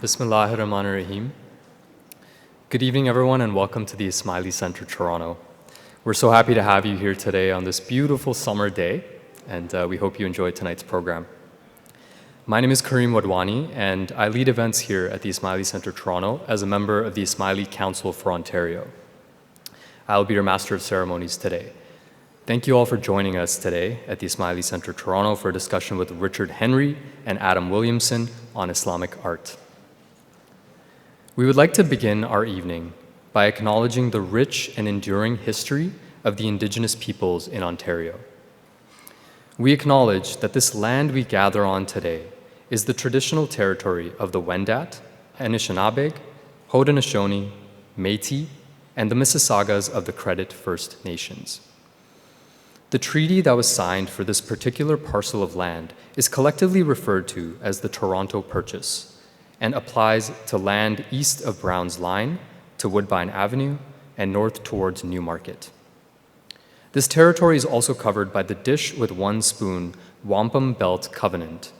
Bismillahirrahmanirrahim. Good evening, everyone, and welcome to the Ismaili Centre, Toronto. We're so happy to have you here today on this beautiful summer day, and we hope you enjoyed tonight's program. My name is Kareem Wadwani, and I lead events here at the Ismaili Centre, Toronto as a member of the Ismaili Council for Ontario. I'll be your Master of Ceremonies today. Thank you all for joining us today at the Ismaili Centre, Toronto for a discussion with Richard Henry and Adam Williamson on Islamic art. We would like to begin our evening by acknowledging the rich and enduring history of the Indigenous peoples in Ontario. We acknowledge that this land we gather on today is the traditional territory of the Wendat, Anishinaabe, Haudenosaunee, Métis, and the Mississaugas of the Credit First Nations. The treaty that was signed for this particular parcel of land is collectively referred to as the Toronto Purchase and applies to land east of Brown's Line to Woodbine Avenue and north towards Newmarket. This territory is also covered by the Dish with One Spoon Wampum Belt Covenant,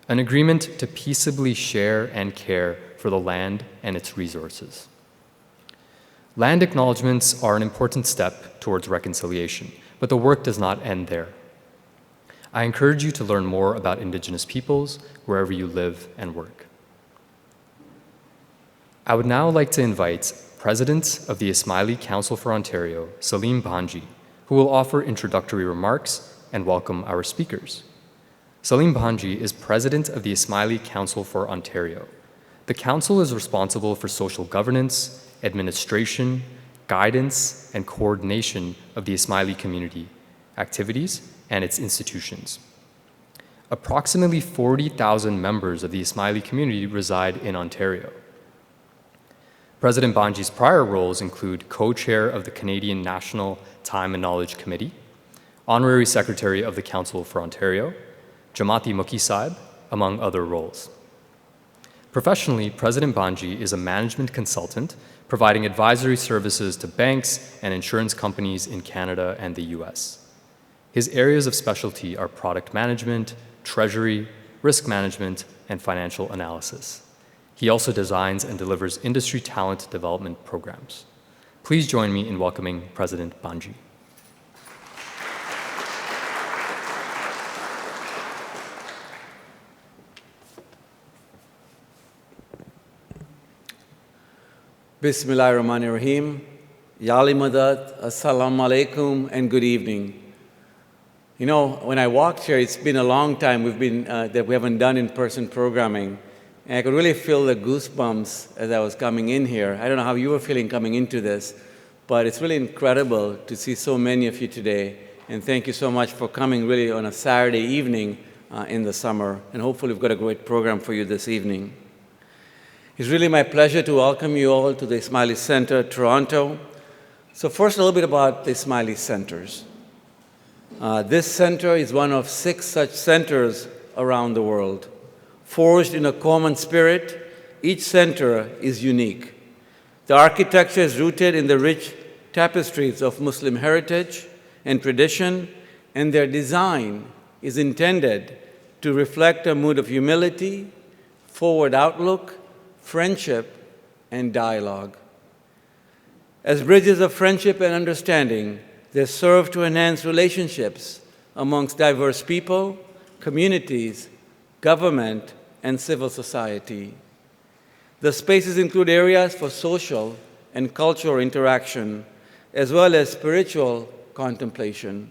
an agreement to peaceably share and care for the land and its resources. Land acknowledgements are an important step towards reconciliation, but the work does not end there. I encourage you to learn more about Indigenous peoples wherever you live and work. I would now like to invite President of the Ismaili Council for Ontario, Salim Bhanji, who will offer introductory remarks and welcome our speakers. Salim Bhanji is President of the Ismaili Council for Ontario. The Council is responsible for social governance, administration, guidance, and coordination of the Ismaili community, activities, and its institutions. Approximately 40,000 members of the Ismaili community reside in Ontario. President Bhanji's prior roles include co-chair of the Canadian National Time and Knowledge Committee, honorary secretary of the Council for Ontario, Jamaati Mukhi Sahib, among other roles. Professionally, President Bhanji is a management consultant providing advisory services to banks and insurance companies in Canada and the US. His areas of specialty are product management, treasury, risk management, and financial analysis. He also designs and delivers industry talent development programs. Please join me in welcoming President Bhanji. Bismillahirrahmanirrahim. Yali Madad, Assalamu alaikum, and good evening. You know, when I walked here, it's been a long time that we haven't done in-person programming. And I could really feel the goosebumps as I was coming in here. I don't know how you were feeling coming into this, but it's really incredible to see so many of you today. And thank you so much for coming really on a Saturday evening in the summer. And hopefully we've got a great program for you this evening. It's really my pleasure to welcome you all to the Ismaili Centre, Toronto. So first, a little bit about the Ismaili Centres. This center is one of 6 such centers around the world. Forged in a common spirit, each center is unique. The architecture is rooted in the rich tapestries of Muslim heritage and tradition, and their design is intended to reflect a mood of humility, forward outlook, friendship, and dialogue. As bridges of friendship and understanding, they serve to enhance relationships amongst diverse people, communities, government, and civil society. The spaces include areas for social and cultural interaction, as well as spiritual contemplation.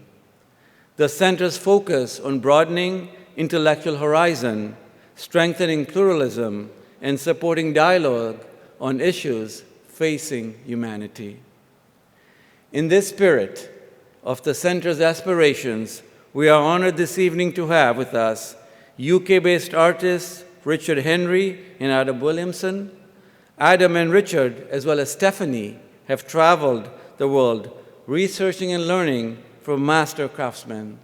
The center's focus on broadening intellectual horizon, strengthening pluralism, and supporting dialogue on issues facing humanity. In this spirit of the center's aspirations, we are honored this evening to have with us UK-based artists Richard Henry and Adam Williamson. Adam and Richard, as well as Stephanie, have traveled the world researching and learning from master craftsmen.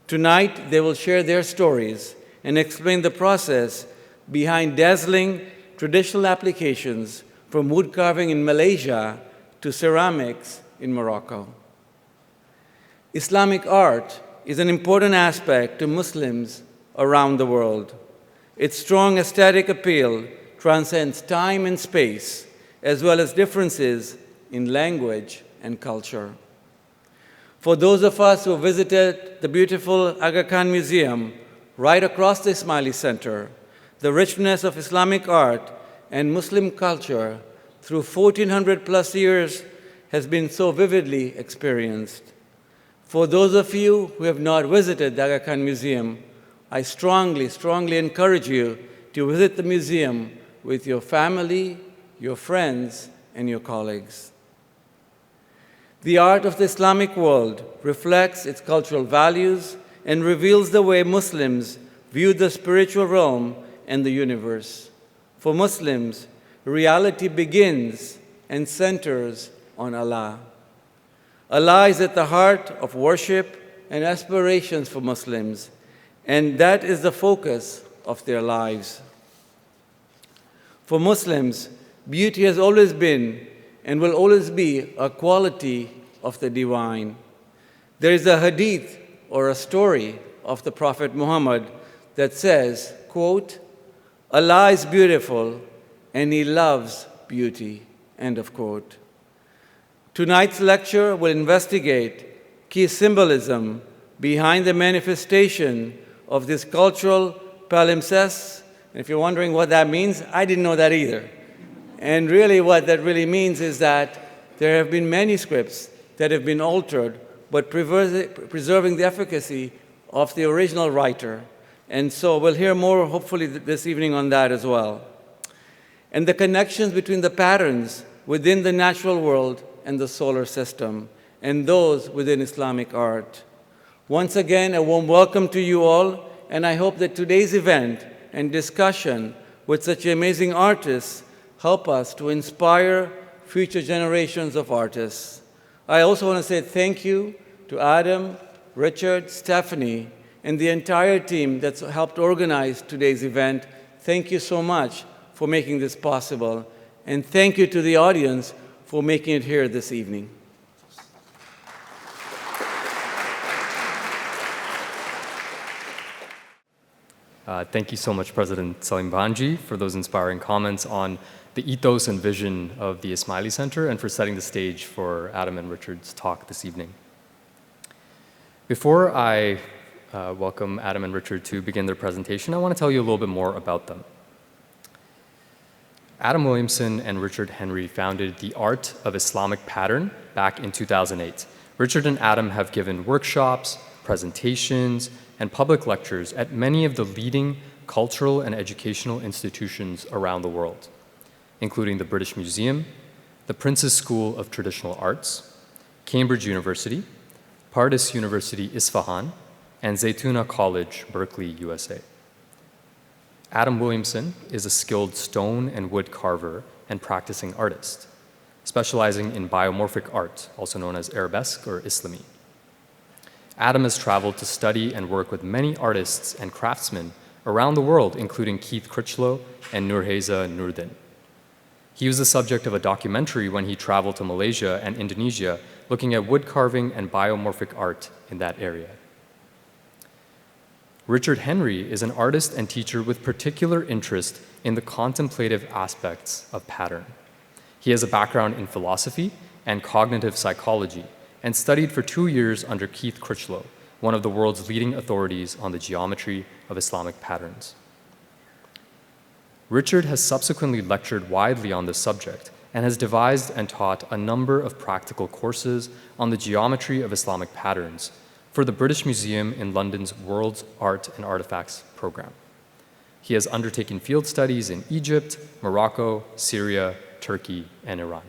Tonight, they will share their stories and explain the process behind dazzling traditional applications from wood carving in Malaysia to ceramics in Morocco. Islamic art is an important aspect to Muslims around the world. Its strong aesthetic appeal transcends time and space, as well as differences in language and culture. For those of us who visited the beautiful Aga Khan Museum right across the Ismaili Centre, the richness of Islamic art and Muslim culture through 1400 plus years has been so vividly experienced. For those of you who have not visited the Aga Khan Museum, I strongly encourage you to visit the museum with your family, your friends, and your colleagues. The art of the Islamic world reflects its cultural values and reveals the way Muslims view the spiritual realm and the universe. For Muslims, reality begins and centers on Allah. Allah is at the heart of worship and aspirations for Muslims, and that is the focus of their lives. For Muslims, beauty has always been and will always be a quality of the divine. There is a hadith or a story of the Prophet Muhammad that says, quote, Allah is beautiful and He loves beauty, end of quote. Tonight's lecture will investigate key symbolism behind the manifestation of this cultural palimpsest. And if you're wondering what that means, I didn't know that either. And really what that really means is that there have been manuscripts that have been altered, but preserving the efficacy of the original writer. And so we'll hear more, hopefully, this evening on that as well. And the connections between the patterns within the natural world and the solar system, and those within Islamic art. Once again, a warm welcome to you all, and I hope that today's event and discussion with such amazing artists help us to inspire future generations of artists. I also want to say thank you to Adam, Richard, Stephanie, and the entire team that's helped organize today's event. Thank you so much for making this possible. And thank you to the audience for making it here this evening. Thank you so much, President Salim Banji, for those inspiring comments on the ethos and vision of the Ismaili Centre and for setting the stage for Adam and Richard's talk this evening. Before I welcome Adam and Richard to begin their presentation, I want to tell you a little bit more about them. Adam Williamson and Richard Henry founded the Art of Islamic Pattern back in 2008. Richard and Adam have given workshops, presentations, and public lectures at many of the leading cultural and educational institutions around the world, including the British Museum, the Prince's School of Traditional Arts, Cambridge University, Pardis University Isfahan, and Zaytuna College, Berkeley, USA. Adam Williamson is a skilled stone and wood carver and practicing artist, specializing in biomorphic art, also known as arabesque or Islami. Adam has traveled to study and work with many artists and craftsmen around the world, including Keith Critchlow and Nurheza Nurdin. He was the subject of a documentary when he traveled to Malaysia and Indonesia, looking at wood carving and biomorphic art in that area. Richard Henry is an artist and teacher with particular interest in the contemplative aspects of pattern. He has a background in philosophy and cognitive psychology and studied for 2 years under Keith Critchlow, one of the world's leading authorities on the geometry of Islamic patterns. Richard has subsequently lectured widely on this subject and has devised and taught a number of practical courses on the geometry of Islamic patterns for the British Museum in London's World Art and Artifacts program. He has undertaken field studies in Egypt, Morocco, Syria, Turkey, and Iran.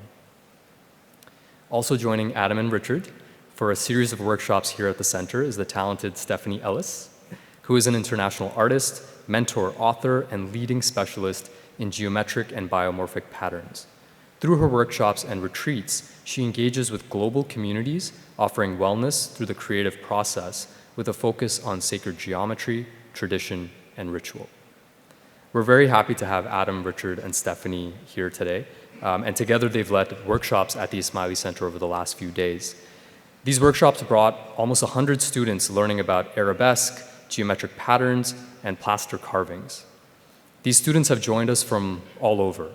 Also joining Adam and Richard for a series of workshops here at the center is the talented Stephanie Ellis, who is an international artist, mentor, author, and leading specialist in geometric and biomorphic patterns. Through her workshops and retreats, she engages with global communities, offering wellness through the creative process with a focus on sacred geometry, tradition, and ritual. We're very happy to have Adam, Richard, and Stephanie here today, and together they've led workshops at the Ismaili Centre over the last few days. These workshops brought almost 100 students learning about arabesque, geometric patterns, and plaster carvings. These students have joined us from all over.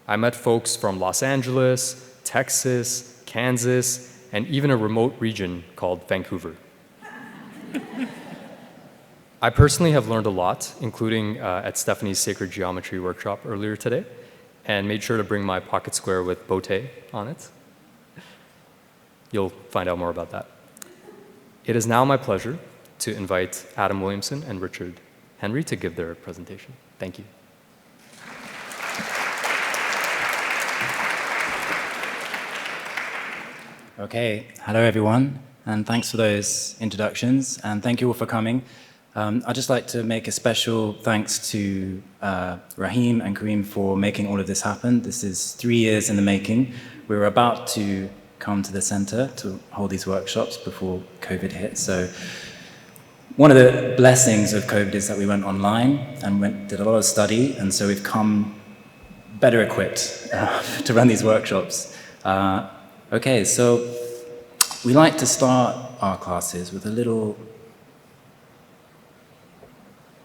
I met folks from Los Angeles, Texas, Kansas, and even a remote region called Vancouver. I personally have learned a lot, including at Stephanie's Sacred Geometry workshop earlier today, and made sure to bring my pocket square with botte on it. You'll find out more about that. It is now my pleasure to invite Adam Williamson and Richard Henry to give their presentation. Thank you. Okay, hello everyone, and thanks for those introductions, and thank you all for coming. I'd just like to make a special thanks to Rahim and Kareem for making all of this happen. This is 3 years in the making. We were about to come to the center to hold these workshops before COVID hit. So one of the blessings of COVID is that we went online and did a lot of study, and so we've come better equipped to run these workshops. Okay, so we like to start our classes with a little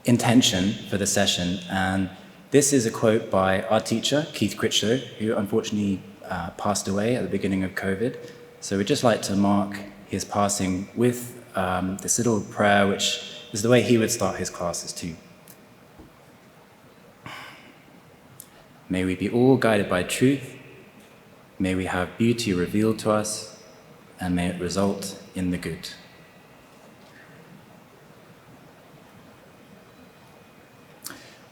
intention for the session, and this is a quote by our teacher, Keith Critchlow, who unfortunately passed away at the beginning of COVID. So we'd just like to mark his passing with this little prayer, which is the way he would start his classes too. May we be all guided by truth. May we have beauty revealed to us, and may it result in the good.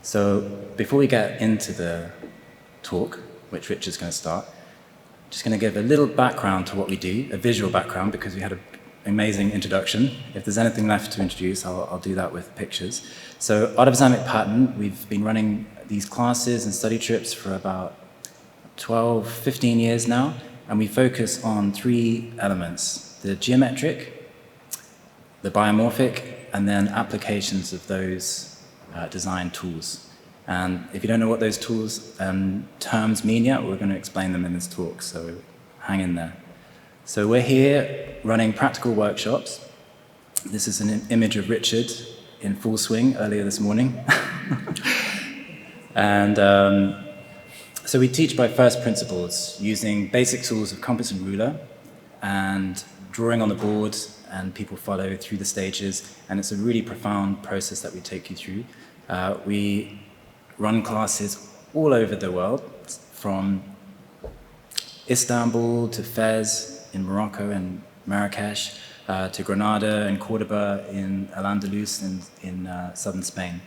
So before we get into the talk, which Richard's going to start, I'm just going to give a little background to what we do, a visual background, because we had an amazing introduction. If there's anything left to introduce, I'll do that with pictures. So Art of Islamic Pattern, we've been running these classes and study trips for about 12, 15 years now, and we focus on 3 elements: the geometric, the biomorphic, and then applications of those design tools. And if you don't know what those tools terms mean yet, we're going to explain them in this talk, so hang in there. So we're here running practical workshops. This is an image of Richard in full swing earlier this morning. And so we teach by first principles, using basic tools of compass and ruler, and drawing on the board, and people follow through the stages, and it's a really profound process that we take you through. We run classes all over the world, from Istanbul to Fez in Morocco and Marrakesh, to Granada and Cordoba in Al-Andalus in southern Spain.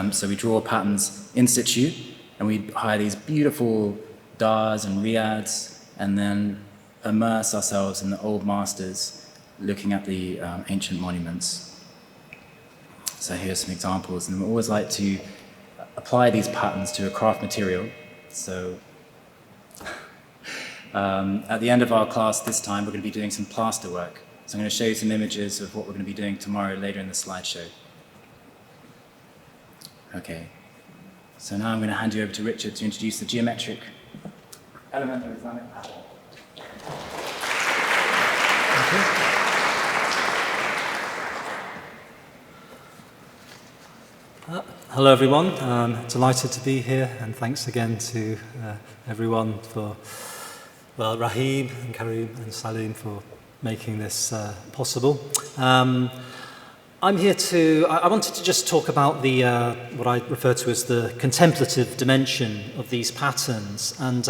So we draw patterns in situ, and we hire these beautiful dars and riads, and then immerse ourselves in the old masters, looking at the ancient monuments. So here's some examples, and we always like to apply these patterns to a craft material. So at the end of our class this time, we're going to be doing some plaster work. So I'm going to show you some images of what we're going to be doing tomorrow later in the slideshow. Okay. So now I'm going to hand you over to Richard to introduce the geometric element of Islamic pattern. Hello everyone, delighted to be here, and thanks again to everyone for, well, Rahim and Karim and Salim for making this possible. I'm here I wanted to just talk about the what I refer to as the contemplative dimension of these patterns. And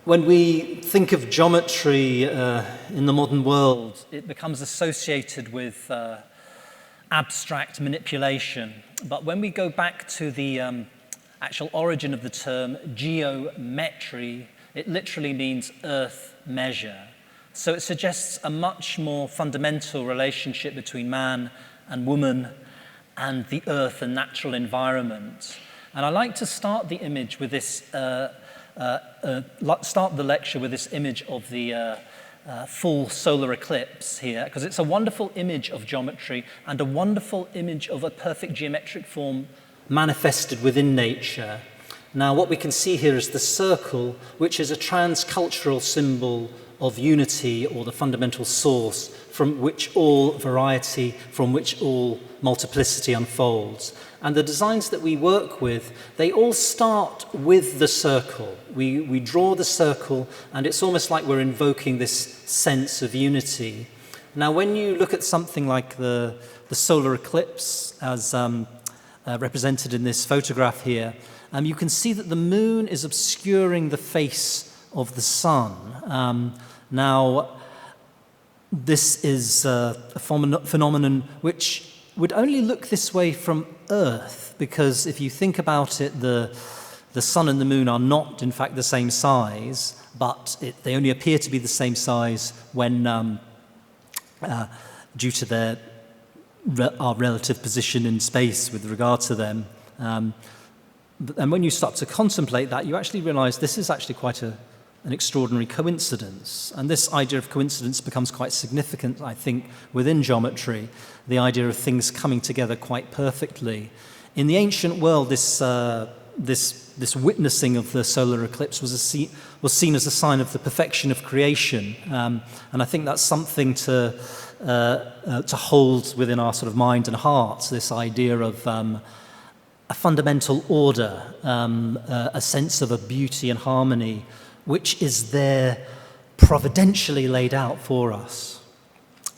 when we think of geometry in the modern world, it becomes associated with abstract manipulation. But when we go back to the actual origin of the term geometry, it literally means earth measure. So it suggests a much more fundamental relationship between man and woman and the earth and natural environment. And I like to start the image with this, start the lecture with this image of the full solar eclipse here, because it's a wonderful image of geometry and a wonderful image of a perfect geometric form manifested within nature. Now, what we can see here is the circle, which is a transcultural symbol of unity, or the fundamental source from which all variety, from which all multiplicity unfolds. And the designs that we work with, they all start with the circle. We draw the circle, and it's almost like we're invoking this sense of unity. Now, when you look at something like the solar eclipse, as represented in this photograph here, you can see that the moon is obscuring the face of the sun. Now, this is a phenomenon which would only look this way from Earth, because if you think about it, the sun and the moon are not, in fact, the same size, but they only appear to be the same size when, due to our relative position in space with regard to them. And when you start to contemplate that, you actually realize this is actually quite an extraordinary coincidence. And this idea of coincidence becomes quite significant, I think, within geometry, the idea of things coming together quite perfectly. In the ancient world, this witnessing of the solar eclipse was seen as a sign of the perfection of creation. And I think that's something to hold within our sort of mind and hearts, this idea of a fundamental order, a sense of a beauty and harmony, which is there providentially laid out for us.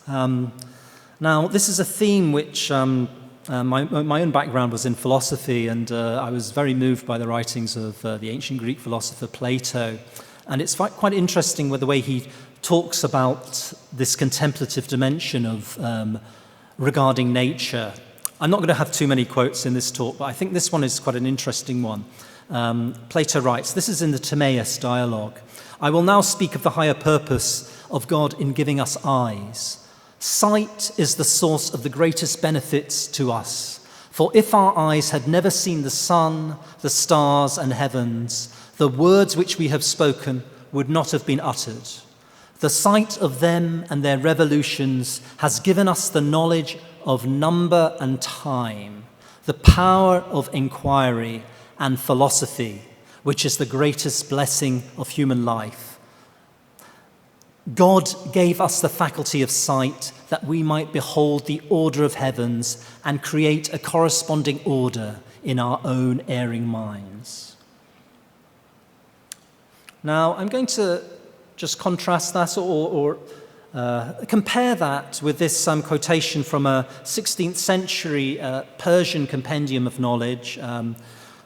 Now, this is a theme which my own background was in philosophy, and I was very moved by the writings of the ancient Greek philosopher Plato. And it's quite interesting with the way he talks about this contemplative dimension of regarding nature. I'm not going to have too many quotes in this talk, but I think this one is quite an interesting one. Plato writes, this is in the Timaeus dialogue, "I will now speak of the higher purpose of God in giving us eyes. Sight is the source of the greatest benefits to us. For if our eyes had never seen the sun, the stars, and heavens, the words which we have spoken would not have been uttered. The sight of them and their revolutions has given us the knowledge of number and time, the power of inquiry and philosophy, which is the greatest blessing of human life. God gave us the faculty of sight that we might behold the order of heavens and create a corresponding order in our own erring minds." Now, I'm going to just contrast that or compare that with this quotation from a 16th century Persian compendium of knowledge,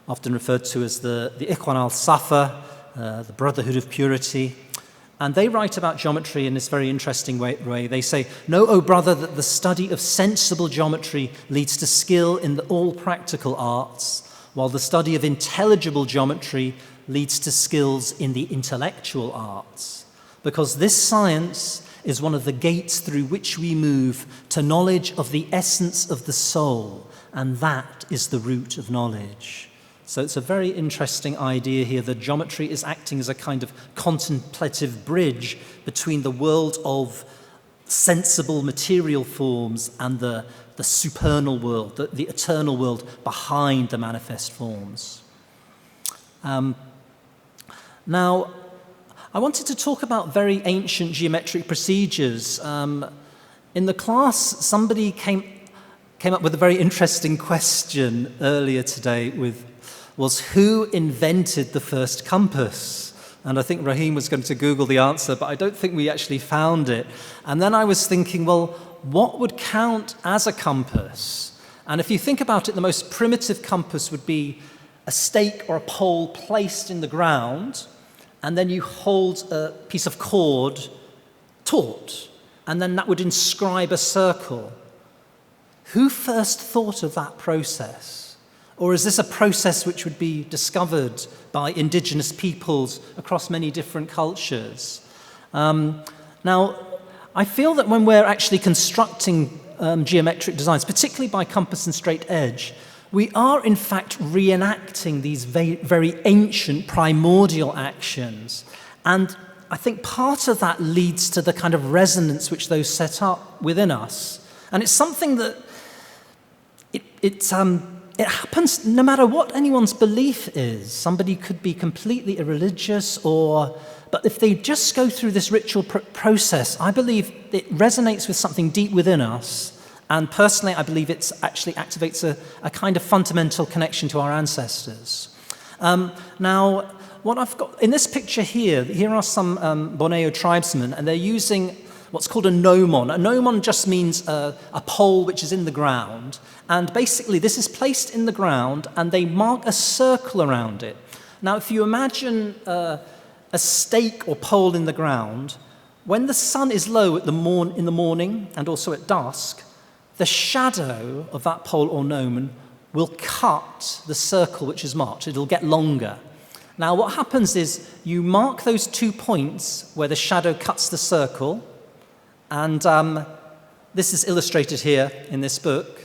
often referred to as the Ikhwan al-Safa, the Brotherhood of Purity. And they write about geometry in this very interesting way. They say, "Know, O brother, that the study of sensible geometry leads to skill in all practical arts, while the study of intelligible geometry leads to skills in the intellectual arts. Because this science is one of the gates through which we move to knowledge of the essence of the soul, and that is the root of knowledge." So it's a very interesting idea here that geometry is acting as a kind of contemplative bridge between the world of sensible material forms and the supernal world, the eternal world behind the manifest forms. Now, I wanted to talk about very ancient geometric procedures. In the class, somebody came up with a very interesting question earlier today was who invented the first compass? And I think Raheem was going to Google the answer, but I don't think we actually found it. And then I was thinking, well, what would count as a compass? And if you think about it, the most primitive compass would be a stake or a pole placed in the ground, and then you hold a piece of cord taut, and then that would inscribe a circle. Who first thought of that process? Or is this a process which would be discovered by indigenous peoples across many different cultures? Now, I feel that when we're actually constructing geometric designs, particularly by compass and straight edge, we are in fact reenacting these very ancient primordial actions. And I think part of that leads to the kind of resonance which those set up within us. And it's something that it happens no matter what anyone's belief is. Somebody could be completely irreligious, but if they just go through this ritual process, I believe it resonates with something deep within us. And personally, I believe it actually activates a kind of fundamental connection to our ancestors. Now, what I've got in this picture here are some Borneo tribesmen, and they're using what's called a gnomon. A gnomon just means a pole which is in the ground. And basically, this is placed in the ground, and they mark a circle around it. Now, if you imagine a stake or pole in the ground, when the sun is low in the morning and also at dusk, the shadow of that pole or gnomon will cut the circle which is marked. It'll get longer. Now, what happens is you mark those 2 points where the shadow cuts the circle, and this is illustrated here in this book.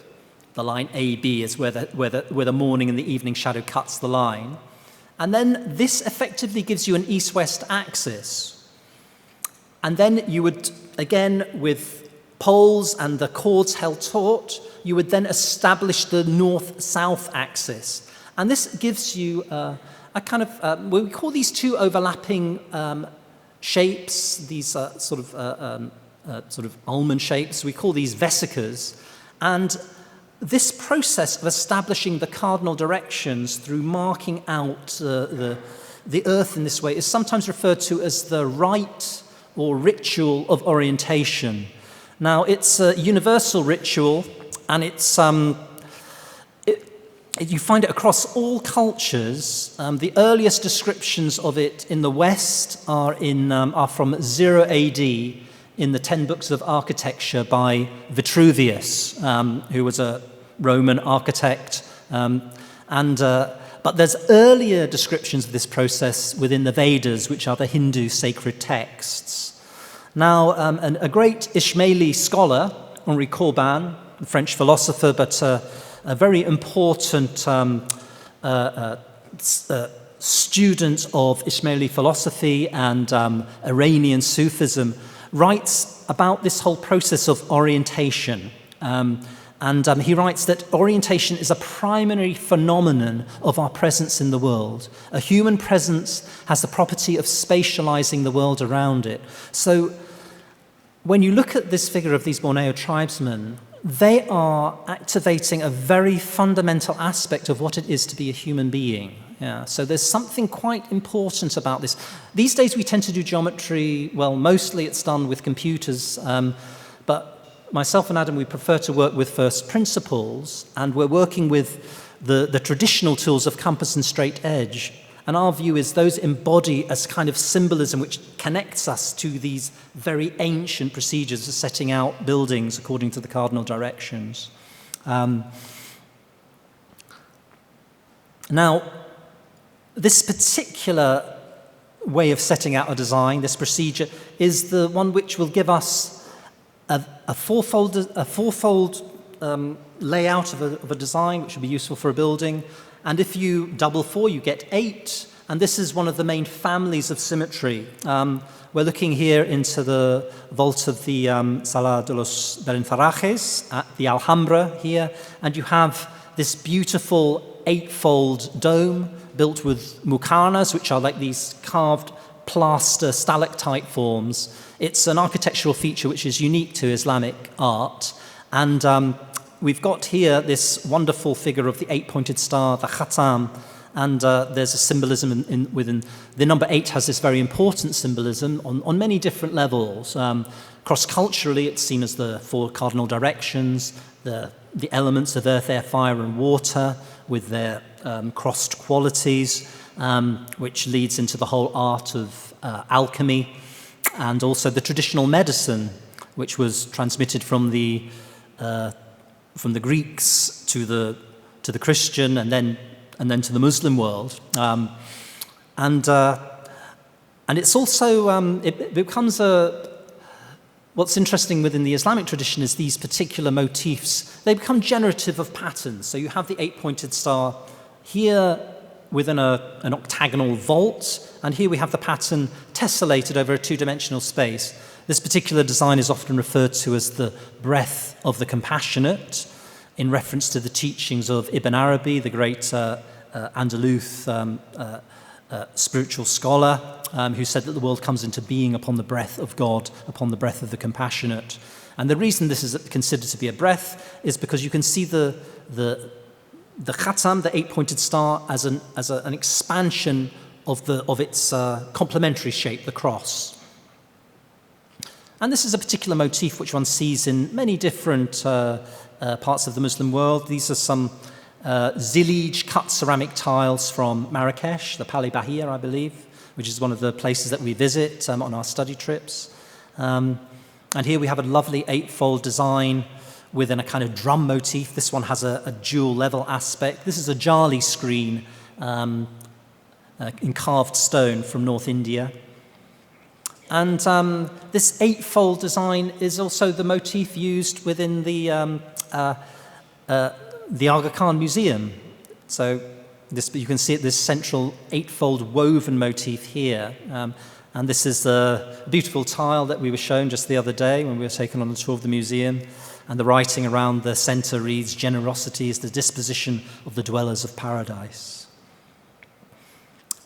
The line AB is where the morning and the evening shadow cuts the line. And then this effectively gives you an east-west axis. And then you would, again, with poles and the cords held taut, you would then establish the north-south axis. And this gives you a kind of, we call these two overlapping shapes, these sort of almond shapes, we call these vesicas. And this process of establishing the cardinal directions through marking out the earth in this way is sometimes referred to as the rite or ritual of orientation. Now, it's a universal ritual, and it's you find it across all cultures. The earliest descriptions of it in the West are from 0 AD in the 10 books of architecture by Vitruvius, who was a Roman architect. But there's earlier descriptions of this process within the Vedas, which are the Hindu sacred texts. Now, a great Ismaili scholar, Henri Corbin, a French philosopher, but a very important student of Ismaili philosophy and Iranian Sufism, writes about this whole process of orientation. And he writes that orientation is a primary phenomenon of our presence in the world. A human presence has the property of spatializing the world around it. So when you look at this figure of these Borneo tribesmen, they are activating a very fundamental aspect of what it is to be a human being. Yeah, so there's something quite important about this. These days we tend to do geometry, well, mostly it's done with computers, but myself and Adam, we prefer to work with first principles, and we're working with the traditional tools of compass and straight edge. And our view is those embody as kind of symbolism which connects us to these very ancient procedures of setting out buildings according to the cardinal directions. Now, this particular way of setting out a design, this procedure, is the one which will give us a fourfold layout of a design, which will be useful for a building. And if you double 4, you get 8. And this is one of the main families of symmetry. We're looking here into the vault of the Sala de los Berenfarajes at the Alhambra here. And you have this beautiful eightfold dome built with muqarnas, which are like these carved plaster stalactite forms. It's an architectural feature which is unique to Islamic art. And we've got here this wonderful figure of the 8-pointed star, the khatam, and there's a symbolism within. The number 8 has this very important symbolism on many different levels. Cross-culturally, it's seen as the 4 cardinal directions, the elements of earth, air, fire, and water with their crossed qualities, which leads into the whole art of alchemy, and also the traditional medicine, which was transmitted from the Greeks to the Christian, and then to the Muslim world, and it's also it becomes what's interesting within the Islamic tradition is these particular motifs. They become generative of patterns. So you have the 8-pointed star here within an octagonal vault, and here we have the pattern tessellated over a 2-dimensional space. This particular design is often referred to as the breath of the compassionate, in reference to the teachings of Ibn Arabi, the great Andalus spiritual scholar, who said that the world comes into being upon the breath of God, upon the breath of the compassionate. And the reason this is considered to be a breath is because you can see the khatam, the 8-pointed star, as an expansion of its complementary shape, the cross. And this is a particular motif which one sees in many different parts of the Muslim world. These are some zilij cut ceramic tiles from Marrakesh, the Palais Bahia, I believe, which is one of the places that we visit on our study trips. And here we have a lovely 8-fold design within a kind of drum motif. This one has a dual level aspect. This is a jali screen in carved stone from North India. And this 8-fold design is also the motif used within the Aga Khan Museum. So you can see it, this central 8-fold woven motif here. And this is the beautiful tile that we were shown just the other day when we were taken on a tour of the museum. And the writing around the center reads, "Generosity is the disposition of the dwellers of paradise."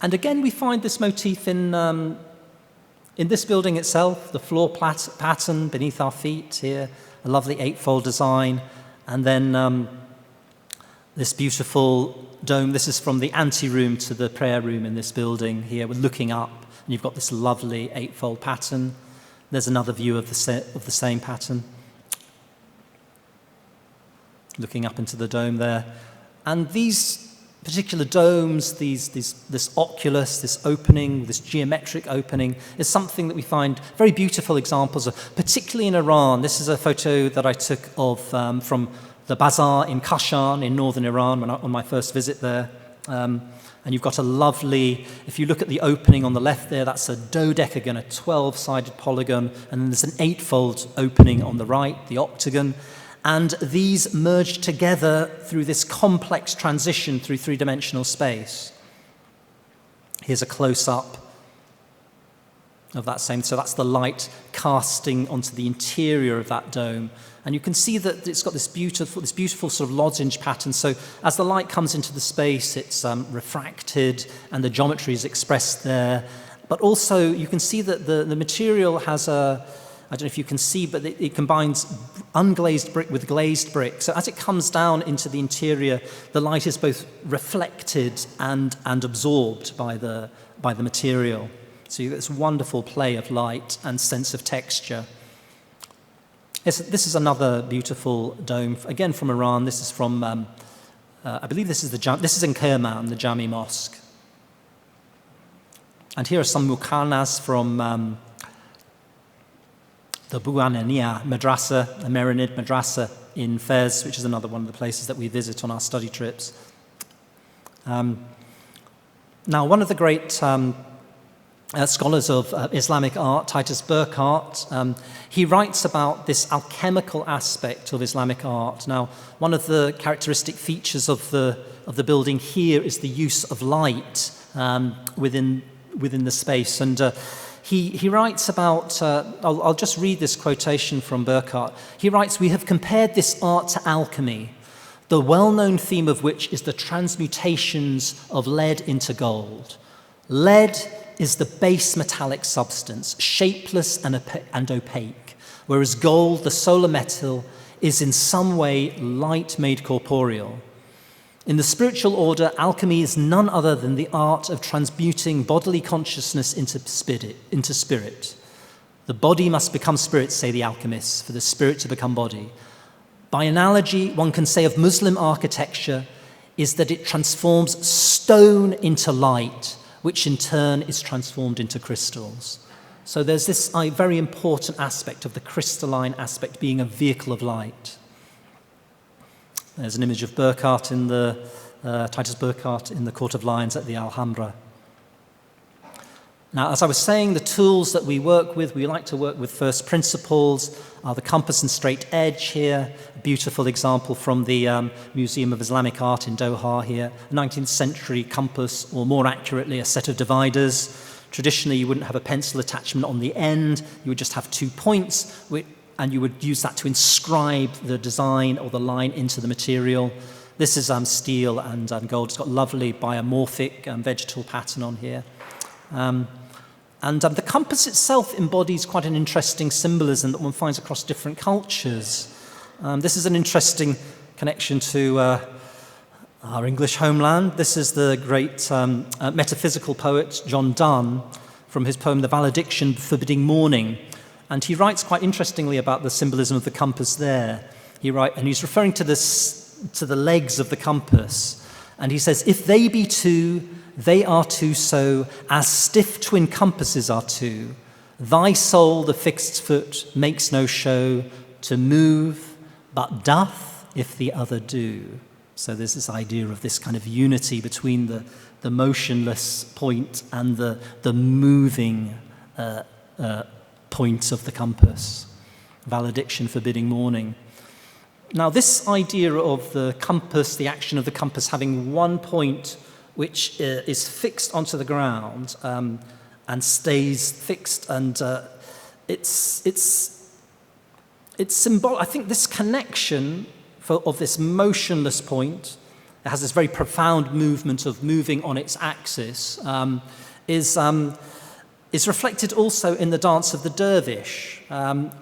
And again, we find this motif in this building itself, the floor pattern beneath our feet here, a lovely 8-fold design. And then this beautiful dome. This is from the anteroom to the prayer room in this building here. We're looking up, and you've got this lovely 8-fold pattern. There's another view of the same pattern. Looking up into the dome there. And these particular domes, this oculus, this opening, this geometric opening, is something that we find very beautiful examples of, particularly in Iran. This is a photo that I took of from the bazaar in Kashan in northern Iran on my first visit there. And you've got a lovely, if you look at the opening on the left there, that's a dodecagon, a 12-sided polygon, and then there's an 8-fold opening on the right, the octagon. And these merge together through this complex transition through 3-dimensional space. Here's a close-up of that same, so that's the light casting onto the interior of that dome. And you can see that it's got this beautiful sort of lozenge pattern. So as the light comes into the space, it's refracted and the geometry is expressed there. But also you can see that the material has I don't know if you can see, but it combines unglazed brick with glazed brick. So as it comes down into the interior, the light is both reflected and absorbed by the material. So you get this wonderful play of light and sense of texture. This is another beautiful dome, again from Iran. This is from, I believe this is in Kerman, the Jami Mosque. And here are some muqarnas from the Buanania Madrasa, a Meronid Madrasa in Fez, which is another one of the places that we visit on our study trips. Now, one of the great scholars of Islamic art, Titus Burckhardt, he writes about this alchemical aspect of Islamic art. Now, one of the characteristic features of the building here is the use of light within the space. And he writes about, I'll just read this quotation from Burckhardt. He writes, "We have compared this art to alchemy, the well-known theme of which is the transmutations of lead into gold. Lead is the base metallic substance, shapeless and opaque, whereas gold, the solar metal, is in some way light made corporeal. In the spiritual order, alchemy is none other than the art of transmuting bodily consciousness into spirit. The body must become spirit, say the alchemists, for the spirit to become body. By analogy, one can say of Muslim architecture is that it transforms stone into light, which in turn is transformed into crystals. So there's this very important aspect of the crystalline aspect being a vehicle of light. There's an image of Burckhardt in Titus Burckhardt in the Court of Lions at the Alhambra. Now, as I was saying, the tools that we work with, we like to work with first principles, the compass and straight edge here, a beautiful example from the Museum of Islamic Art in Doha here, a 19th century compass, or more accurately, a set of dividers. Traditionally, you wouldn't have a pencil attachment on the end, you would just have 2 points, and you would use that to inscribe the design or the line into the material. This is steel and gold. It's got lovely biomorphic vegetal pattern on here. The compass itself embodies quite an interesting symbolism that one finds across different cultures. This is an interesting connection to our English homeland. This is the great metaphysical poet John Donne from his poem The Valediction Forbidding Mourning. And he writes quite interestingly about the symbolism of the compass there. He's referring to the legs of the compass. And he says, if they be two, they are two so, as stiff twin compasses are two. Thy soul, the fixed foot, makes no show to move, but doth if the other do. So there's this idea of this kind of unity between the motionless point and the moving point of the compass. Valediction forbidding mourning. Now, this idea of the compass, the action of the compass having one point which is fixed onto the ground and stays fixed, and it's symbolic. I think this connection of this motionless point, it has this very profound movement of moving on its axis, is reflected also in the dance of the dervish,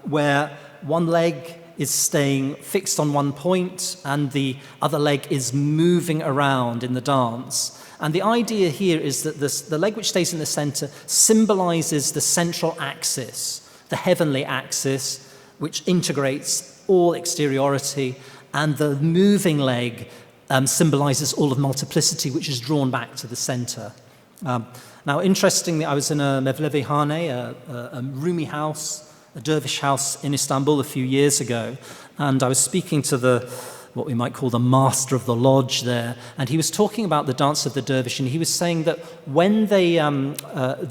where one leg is staying fixed on one point and the other leg is moving around in the dance. And the idea here is that the leg which stays in the center symbolizes the central axis, the heavenly axis, which integrates all exteriority, and the moving leg symbolizes all of multiplicity, which is drawn back to the center. Now, interestingly, I was in a Mevlevihane, a Rumi house, a dervish house in Istanbul a few years ago, and I was speaking to what we might call the master of the lodge there, and he was talking about the dance of the dervish, and he was saying that when they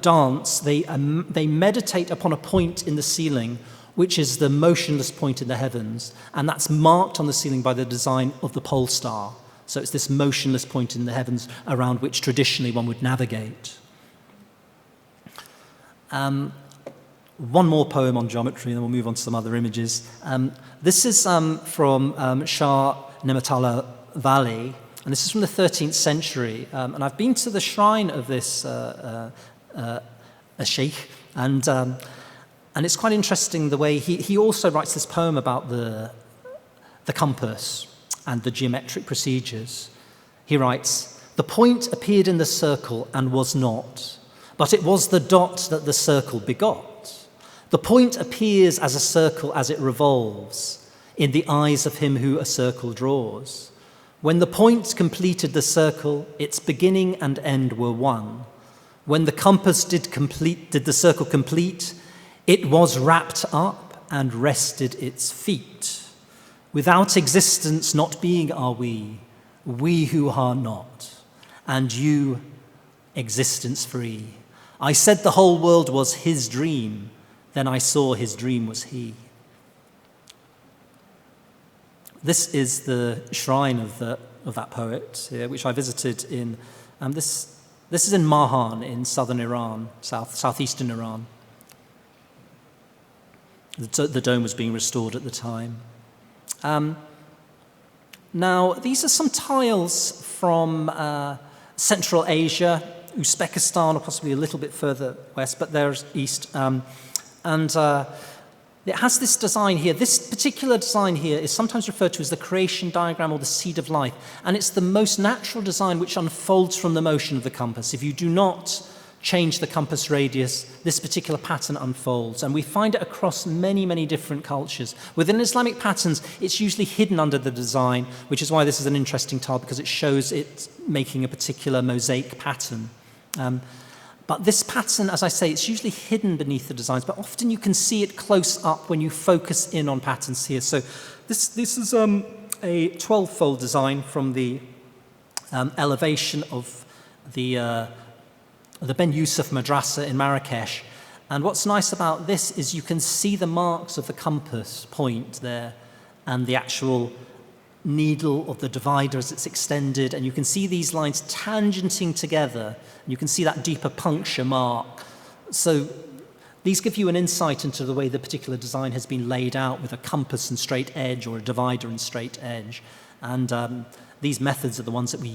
dance, they meditate upon a point in the ceiling, which is the motionless point in the heavens, and that's marked on the ceiling by the design of the pole star. So it's this motionless point in the heavens around which traditionally one would navigate. One more poem on geometry, and then we'll move on to some other images. This is from Shah Nematullah Valley, and this is from the 13th century. And I've been to the shrine of this a sheikh, and it's quite interesting the way he also writes this poem about the compass and the geometric procedures. He writes, "The point appeared in the circle and was not, but it was the dot that the circle begot. The point appears as a circle as it revolves in the eyes of him who a circle draws. When the point completed the circle, its beginning and end were one. When the compass did the circle complete, it was wrapped up and rested its feet. Without existence not being are we who are not, and you existence free. I said the whole world was his dream, then I saw his dream was he." This is the shrine of that poet, which I visited in. This is in Mahan in southern Iran, southeastern Iran. The dome was being restored at the time. Now, these are some tiles from Central Asia, Uzbekistan, or possibly a little bit further west, but there's east. And it has this design here. This particular design here is sometimes referred to as the creation diagram or the seed of life. And it's the most natural design which unfolds from the motion of the compass. If you do not change the compass radius, this particular pattern unfolds. And we find it across many, many different cultures. Within Islamic patterns, it's usually hidden under the design, which is why this is an interesting tile, because it shows it making a particular mosaic pattern. But this pattern, as I say, it's usually hidden beneath the designs, but often you can see it close up when you focus in on patterns here. So this is a 12-fold design from the elevation of the Ben Yusuf Madrasa in Marrakesh. And what's nice about this is you can see the marks of the compass point there and the actual needle of the divider as it's extended, and you can see these lines tangenting together, and you can see that deeper puncture mark. So these give you an insight into the way the particular design has been laid out with a compass and straight edge or a divider and straight edge. And these methods are the ones that we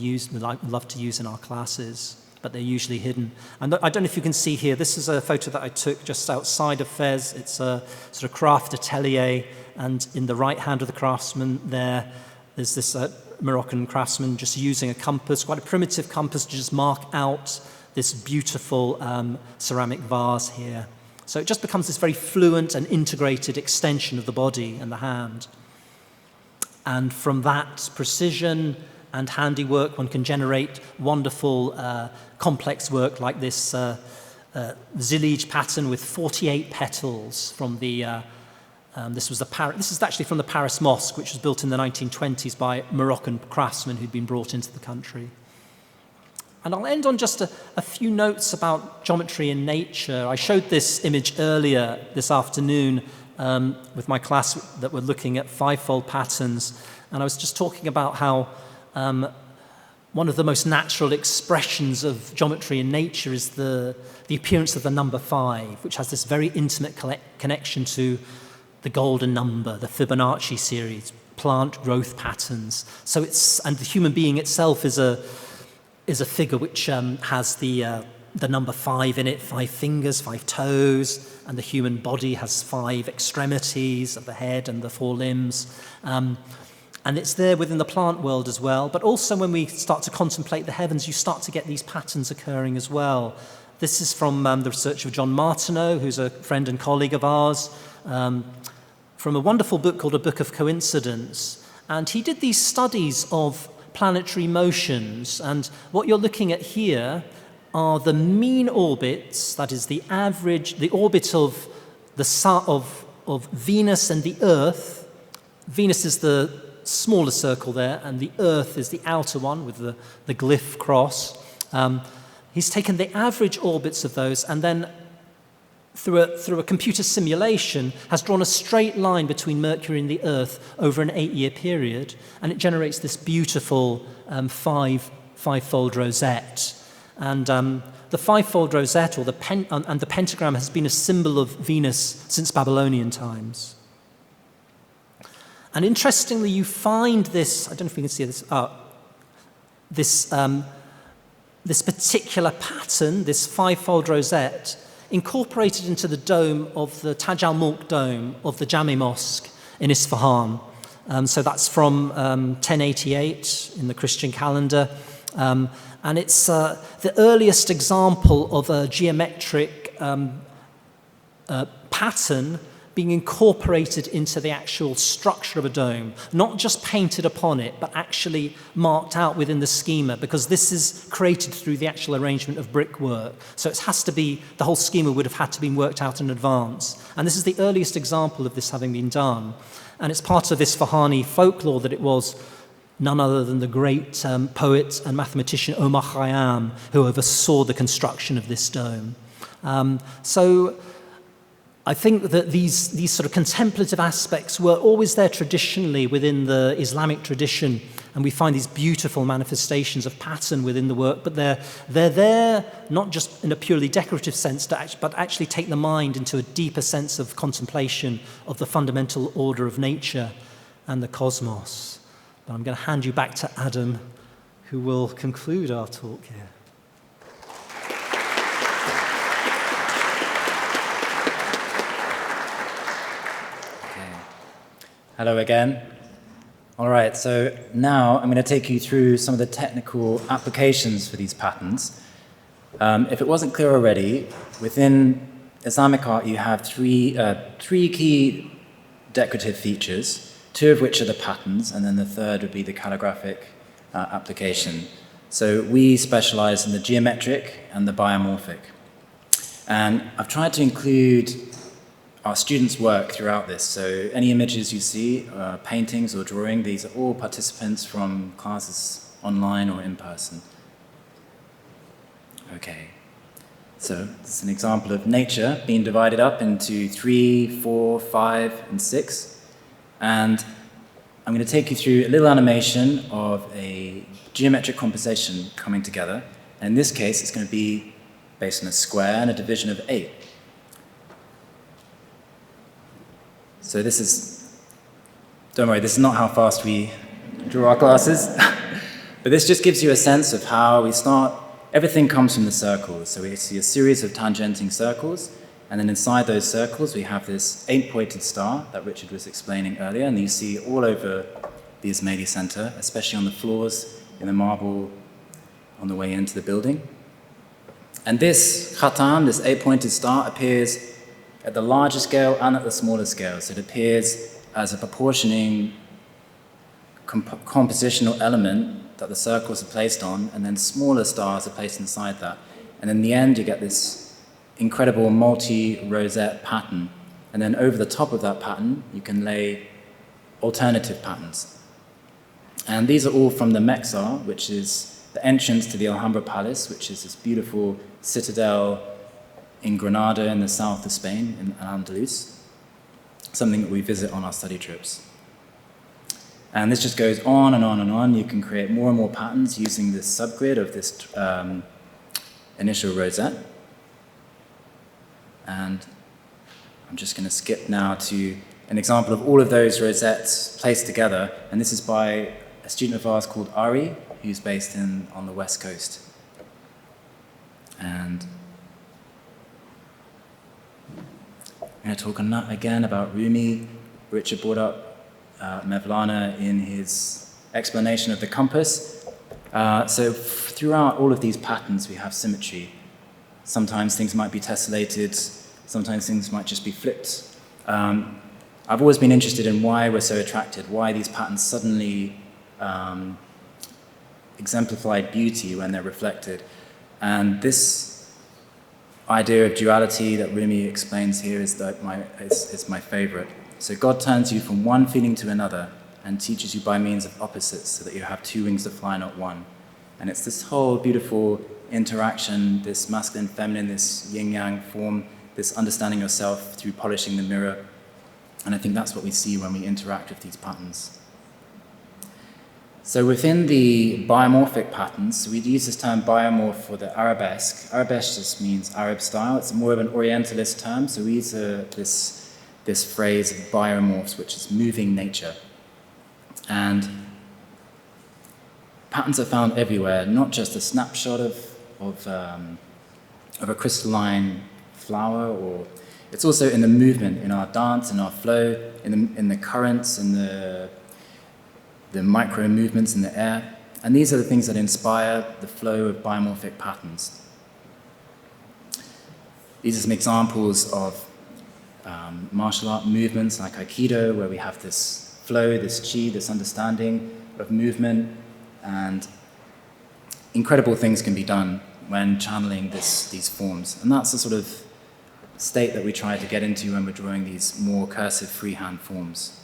love to use in our classes, but they're usually hidden. And I don't know if you can see here, this is a photo that I took just outside of Fez. It's a sort of craft atelier, and in the right hand of the craftsman there's this Moroccan craftsman just using a compass, quite a primitive compass, to just mark out this beautiful ceramic vase here. So it just becomes this very fluent and integrated extension of the body and the hand. And from that precision and handiwork, one can generate wonderful complex work like this zilij pattern with 48 petals from the this is actually from the Paris Mosque, which was built in the 1920s by Moroccan craftsmen who'd been brought into the country. And I'll end on just a few notes about geometry in nature. I showed this image earlier this afternoon with my class that were looking at fivefold patterns, and I was just talking about how one of the most natural expressions of geometry in nature is the appearance of the number 5, which has this very intimate connection to the golden number, the Fibonacci series, plant growth patterns. So and the human being itself is a figure which has the number 5 in it, 5 fingers, 5 toes, and the human body has 5 extremities of the head and the 4 limbs. And it's there within the plant world as well. But also when we start to contemplate the heavens, you start to get these patterns occurring as well. This is from the research of John Martineau, who's a friend and colleague of ours, from a wonderful book called A Book of Coincidence. And he did these studies of planetary motions. And what you're looking at here are the mean orbits, that is the average, the orbit of the sun, of Venus and the Earth. Venus is the smaller circle there, and the Earth is the outer one with the glyph cross. He's taken the average orbits of those and then through a computer simulation has drawn a straight line between Mercury and the Earth over an 8-year period, and it generates this beautiful five-fold rosette. And the five-fold rosette or the pentagram has been a symbol of Venus since Babylonian times. And interestingly, you find this, I don't know if we can see this, this particular pattern, this five-fold rosette, incorporated into the dome of the Taj al-Mulk dome of the Jami Mosque in Isfahan. So that's from 1088 in the Christian calendar. And it's the earliest example of a geometric pattern being incorporated into the actual structure of a dome, not just painted upon it, but actually marked out within the schema, because this is created through the actual arrangement of brickwork. So it has to be, the whole schema would have had to be worked out in advance. And this is the earliest example of this having been done. And it's part of this Isfahani folklore that it was none other than the great poet and mathematician Omar Khayyam who oversaw the construction of this dome. So I think that these sort of contemplative aspects were always there traditionally within the Islamic tradition, and we find these beautiful manifestations of pattern within the work, but they're there not just in a purely decorative sense, but actually take the mind into a deeper sense of contemplation of the fundamental order of nature and the cosmos. But I'm going to hand you back to Adam, who will conclude our talk here. Hello again. All right, so now I'm going to take you through some of the technical applications for these patterns. If it wasn't clear already, within Islamic art you have three key decorative features, two of which are the patterns, and then the third would be the calligraphic application. So we specialize in the geometric and the biomorphic. And I've tried to include our students' work throughout this. So any images you see, paintings or drawing, these are all participants from classes online or in person. Okay, so this is an example of nature being divided up into 3, 4, 5, and 6. And I'm going to take you through a little animation of a geometric composition coming together. And in this case, it's going to be based on a square and a division of 8. So this is, don't worry, this is not how fast we draw our classes, but this just gives you a sense of how we start. Everything comes from the circles. So we see a series of tangenting circles, and then inside those circles we have this 8-pointed star that Richard was explaining earlier, and you see all over the Ismaili Centre, especially on the floors, in the marble on the way into the building. And this khatam, this 8-pointed star, appears at the larger scale and at the smaller scale. So it appears as a proportioning compositional element that the circles are placed on, and then smaller stars are placed inside that. And in the end, you get this incredible multi-rosette pattern. And then over the top of that pattern, you can lay alternative patterns. And these are all from the Mexar, which is the entrance to the Alhambra Palace, which is this beautiful citadel in Granada in the south of Spain, in Al-Andalus, something that we visit on our study trips. And this just goes on and on and on. You can create more and more patterns using this subgrid of this initial rosette. And I'm just going to skip now to an example of all of those rosettes placed together. And this is by a student of ours called Ari, who's based on the West Coast. And I'm going to talk again about Rumi. Richard brought up Mevlana in his explanation of the compass. So throughout all of these patterns, we have symmetry. Sometimes things might be tessellated, sometimes things might just be flipped. I've always been interested in why we're so attracted, why these patterns suddenly exemplify beauty when they're reflected. And this idea of duality that Rumi explains here is my favorite. So God turns you from one feeling to another and teaches you by means of opposites so that you have two wings to fly, not one. And it's this whole beautiful interaction, this masculine, feminine, this yin-yang form, this understanding yourself through polishing the mirror. And I think that's what we see when we interact with these patterns. So within the biomorphic patterns, we use this term biomorph for the arabesque. Arabesque just means Arab style. It's more of an Orientalist term, so we use this phrase biomorphs, which is moving nature. And patterns are found everywhere, not just a snapshot of a crystalline flower, or it's also in the movement, in our dance, in our flow, in the currents, in the micro movements in the air. And these are the things that inspire the flow of biomorphic patterns. These are some examples of martial art movements like Aikido, where we have this flow, this chi, this understanding of movement, and incredible things can be done when channeling these forms. And that's the sort of state that we try to get into when we're drawing these more cursive freehand forms.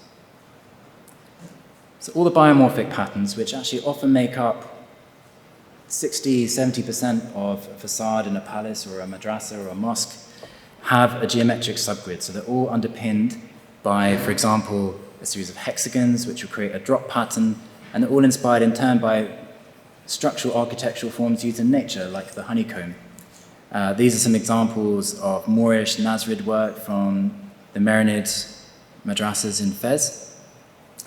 So all the biomorphic patterns, which actually often make up 60-70% of a facade in a palace or a madrasa or a mosque, have a geometric subgrid. So they're all underpinned by, for example, a series of hexagons, which will create a drop pattern, and they're all inspired in turn by structural architectural forms used in nature, like the honeycomb. These are some examples of Moorish Nazrid work from the Marinid madrasas in Fez,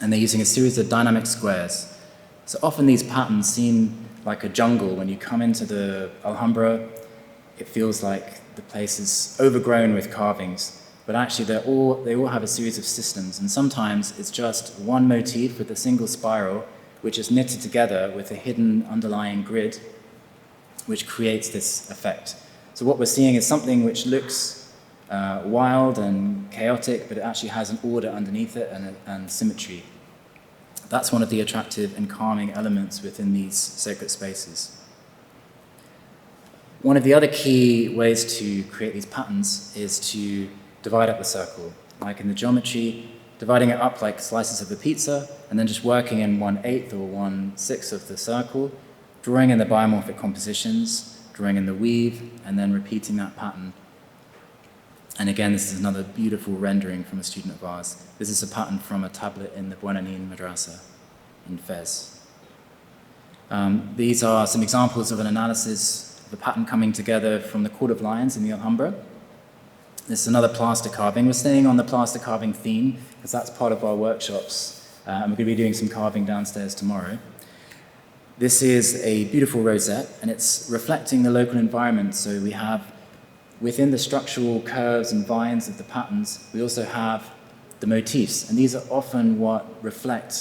and they're using a series of dynamic squares. So often these patterns seem like a jungle. When you come into the Alhambra, it feels like the place is overgrown with carvings. but actually they all have a series of systems, and sometimes it's just one motif with a single spiral which is knitted together with a hidden underlying grid which creates this effect. So what we're seeing is something which looks wild and chaotic, but it actually has an order underneath it and symmetry. That's one of the attractive and calming elements within these sacred spaces. One of the other key ways to create these patterns is to divide up the circle. Like in the geometry, dividing it up like slices of a pizza, and then just working in 1/8 or 1/6 of the circle, drawing in the biomorphic compositions, drawing in the weave, and then repeating that pattern. And again, this is another beautiful rendering from a student of ours. This is a pattern from a tablet in the Buenanin Madrasa in Fez. These are some examples of an analysis of a pattern coming together from the Court of Lions in the Alhambra. This is another plaster carving. We're staying on the plaster carving theme because that's part of our workshops. And we're going to be doing some carving downstairs tomorrow. This is a beautiful rosette, and it's reflecting the local environment. So we have, within the structural curves and vines of the patterns, we also have the motifs, and these are often what reflect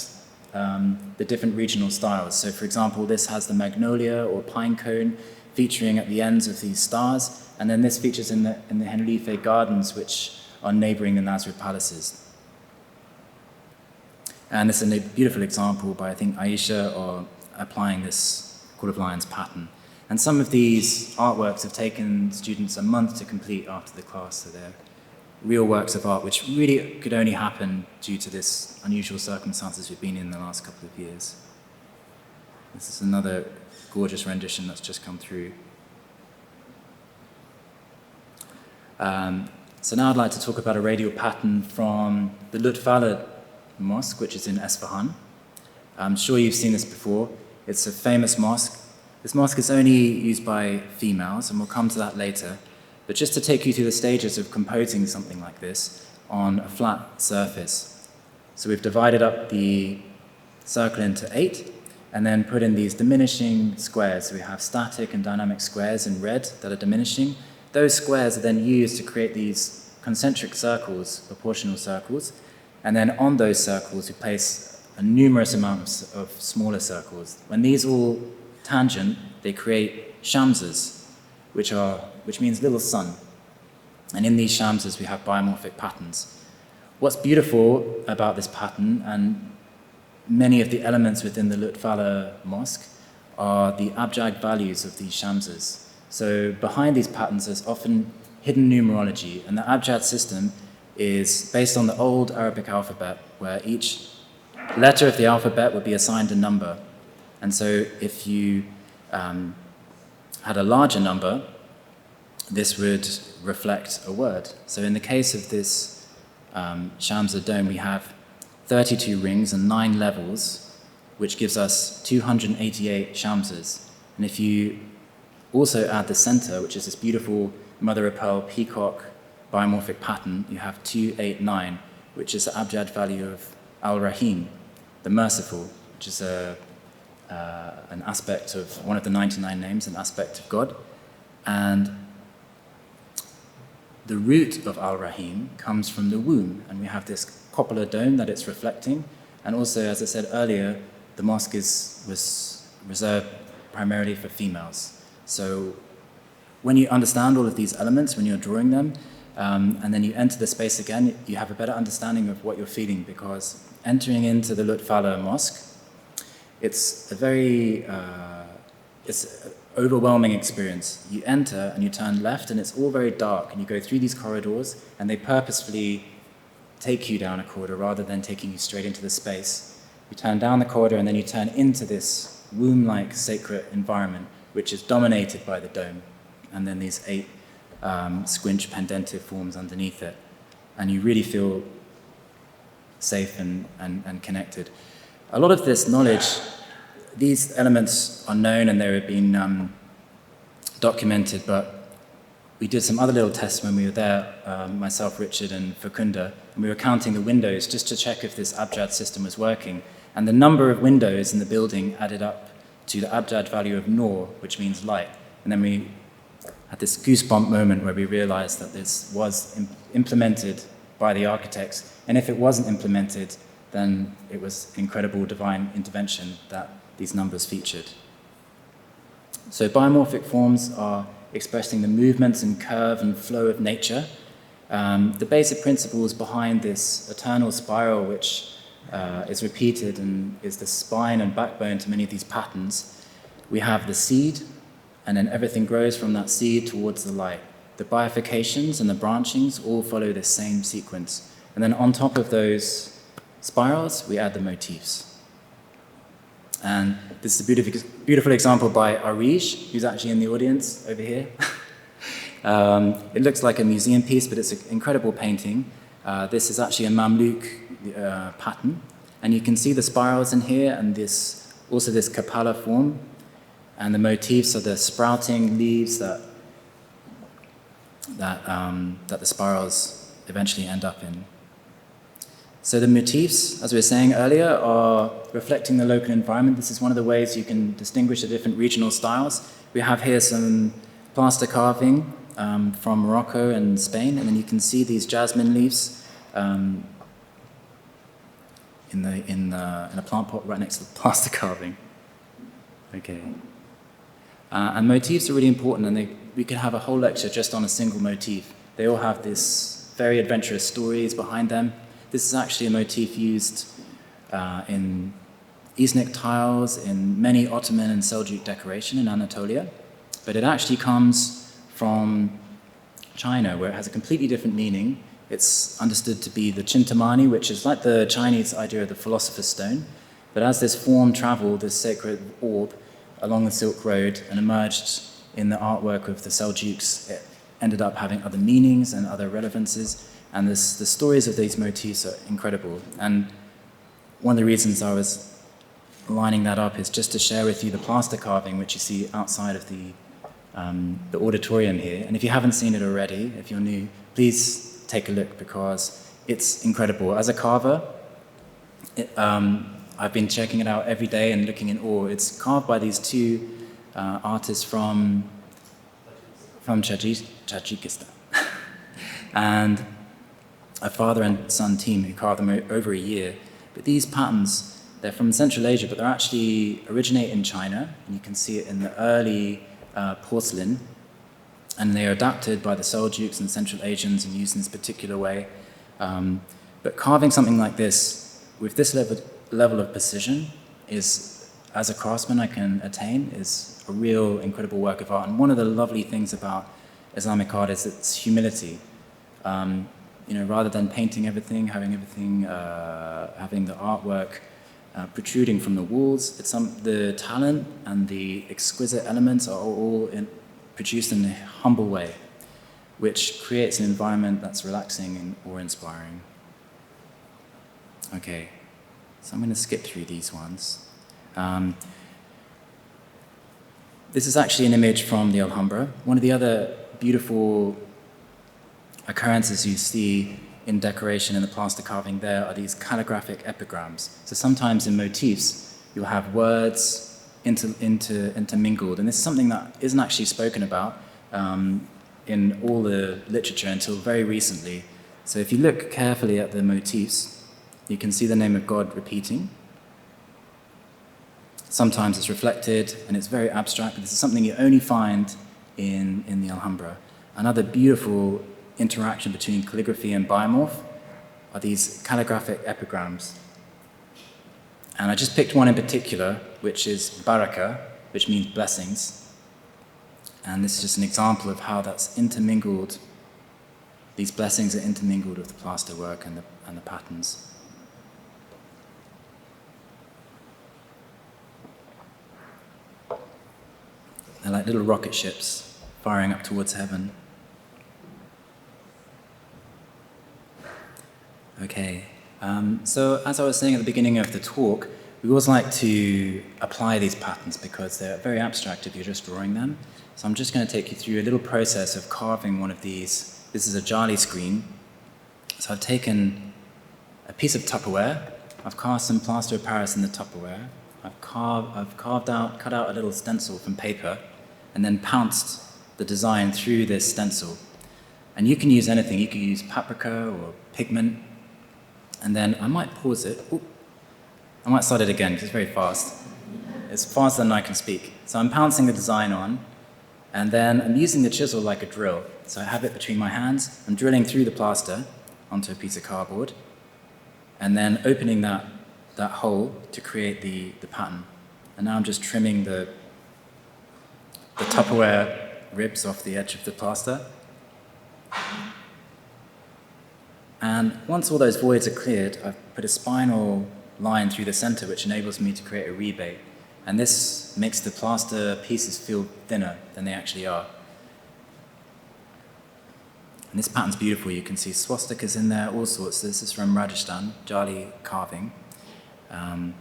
the different regional styles. So for example, this has the magnolia or pine cone featuring at the ends of these stars, and then this features in the Henrife Gardens, which are neighboring the Nasrid Palaces. And this is a beautiful example by, I think, Aisha, or applying this Court of Lions pattern. And some of these artworks have taken students a month to complete after the class, so they're real works of art, which really could only happen due to this unusual circumstances we've been in the last couple of years. This is another gorgeous rendition that's just come through. So now I'd like to talk about a radial pattern from the Lutfala Mosque, which is in Esfahan. I'm sure you've seen this before. It's a famous mosque. This mosque is only used by females, and we'll come to that later. But just to take you through the stages of composing something like this on a flat surface. So we've divided up the circle into 8, and then put in these diminishing squares. So we have static and dynamic squares in red that are diminishing. Those squares are then used to create these concentric circles, proportional circles, and then on those circles we place a numerous amounts of smaller circles. When these all tangent, they create shamsas, which means little sun. And in these shamsas we have biomorphic patterns. What's beautiful about this pattern, and many of the elements within the Lutfala Mosque, are the abjad values of these shamsas. So behind these patterns there's often hidden numerology, and the abjad system is based on the old Arabic alphabet, where each letter of the alphabet would be assigned a number. And so if you had a larger number, this would reflect a word. So in the case of this Shamsa dome, we have 32 rings and 9 levels, which gives us 288 Shamsas. And if you also add the center, which is this beautiful mother-of-pearl peacock biomorphic pattern, you have 289, which is the abjad value of Al-Rahim, the merciful, which is an aspect of one of the 99 names, an aspect of God. And the root of Al-Rahim comes from the womb, and we have this cupola dome that it's reflecting. And also, as I said earlier, the mosque was reserved primarily for females. So when you understand all of these elements, when you're drawing them, and then you enter the space again, you have a better understanding of what you're feeling, because entering into the Lutfala Mosque, it's a very it's an overwhelming experience. You enter and you turn left, and it's all very dark, and you go through these corridors, and they purposefully take you down a corridor rather than taking you straight into the space. You turn down the corridor, and then you turn into this womb-like sacred environment, which is dominated by the dome, and then these 8 squinch pendentive forms underneath it, and you really feel safe and connected. A lot of this knowledge, these elements are known and they have been documented, but we did some other little tests when we were there, myself, Richard, and Fakunda, and we were counting the windows just to check if this abjad system was working. And the number of windows in the building added up to the abjad value of Nur, which means light. And then we had this goosebump moment where we realized that this was implemented by the architects. And if it wasn't implemented, then it was incredible divine intervention that these numbers featured. So biomorphic forms are expressing the movements and curve and flow of nature. The basic principles behind this eternal spiral, which is repeated and is the spine and backbone to many of these patterns. We have the seed, and then everything grows from that seed towards the light. The bifurcations and the branchings all follow this same sequence. And then on top of those spirals, we add the motifs. And this is a beautiful example by Arish, who's actually in the audience over here. It looks like a museum piece, but it's an incredible painting. This is actually a Mamluk pattern. And you can see the spirals in here, and also this Kapala form. And the motifs are the sprouting leaves that the spirals eventually end up in. So the motifs, as we were saying earlier, are reflecting the local environment. This is one of the ways you can distinguish the different regional styles. We have here some plaster carving from Morocco and Spain, and then you can see these jasmine leaves in a plant pot right next to the plaster carving. Okay. And motifs are really important, and we could have a whole lecture just on a single motif. They all have this very adventurous stories behind them. This is actually a motif used in Islamic tiles, in many Ottoman and Seljuk decoration in Anatolia, but it actually comes from China, where it has a completely different meaning. It's understood to be the Chintamani, which is like the Chinese idea of the philosopher's stone, but as this form traveled, this sacred orb, along the Silk Road and emerged in the artwork of the Seljuks, it ended up having other meanings and other relevances. And the stories of these motifs are incredible. And one of the reasons I was lining that up is just to share with you the plaster carving, which you see outside of the auditorium here. And if you haven't seen it already, if you're new, please take a look, because it's incredible. As a carver, I've been checking it out every day and looking in awe. It's carved by these two artists from Tajikistan. And a father and son team who carved them over a year. But these patterns, they're from Central Asia, but they actually originate in China. And you can see it in the early porcelain. And they are adapted by the Seljuks and Central Asians and used in this particular way. But carving something like this, with this level of precision, is, as a craftsman I can attain, is a real incredible work of art. And one of the lovely things about Islamic art is its humility. Rather than painting everything, having the artwork protruding from the walls, the talent and the exquisite elements are all produced in a humble way, which creates an environment that's relaxing and awe-inspiring. Okay, so I'm going to skip through these ones. This is actually an image from the Alhambra. One of the other beautiful occurrences you see in decoration in the plaster carving there are these calligraphic epigrams. So sometimes in motifs, you'll have words intermingled, and this is something that isn't actually spoken about in all the literature until very recently. So if you look carefully at the motifs, you can see the name of God repeating. Sometimes it's reflected, and it's very abstract, but this is something you only find in the Alhambra. Another beautiful interaction between calligraphy and biomorph are these calligraphic epigrams. And I just picked one in particular, which is baraka, which means blessings. And this is just an example of how that's intermingled. These blessings are intermingled with the plaster work and the patterns. They're like little rocket ships firing up towards heaven. Okay, so as I was saying at the beginning of the talk, we always like to apply these patterns because they're very abstract if you're just drawing them. So I'm just going to take you through a little process of carving one of these. This is a jali screen. So I've taken a piece of Tupperware. I've cast some plaster of Paris in the Tupperware. I've cut out a little stencil from paper, and then pounced the design through this stencil. And you can use anything. You can use paprika or pigment. And then I might pause it. Ooh. I might start it again because it's very fast. It's faster than I can speak. So I'm pouncing the design on, and then I'm using the chisel like a drill. So I have it between my hands. I'm drilling through the plaster onto a piece of cardboard, and then opening that hole to create the pattern. And now I'm just trimming the Tupperware ribs off the edge of the plaster. And once all those voids are cleared, I've put a spinal line through the center, which enables me to create a rebate. And this makes the plaster pieces feel thinner than they actually are. And this pattern's beautiful. You can see swastikas in there, all sorts. This is from Rajasthan, Jali carving. And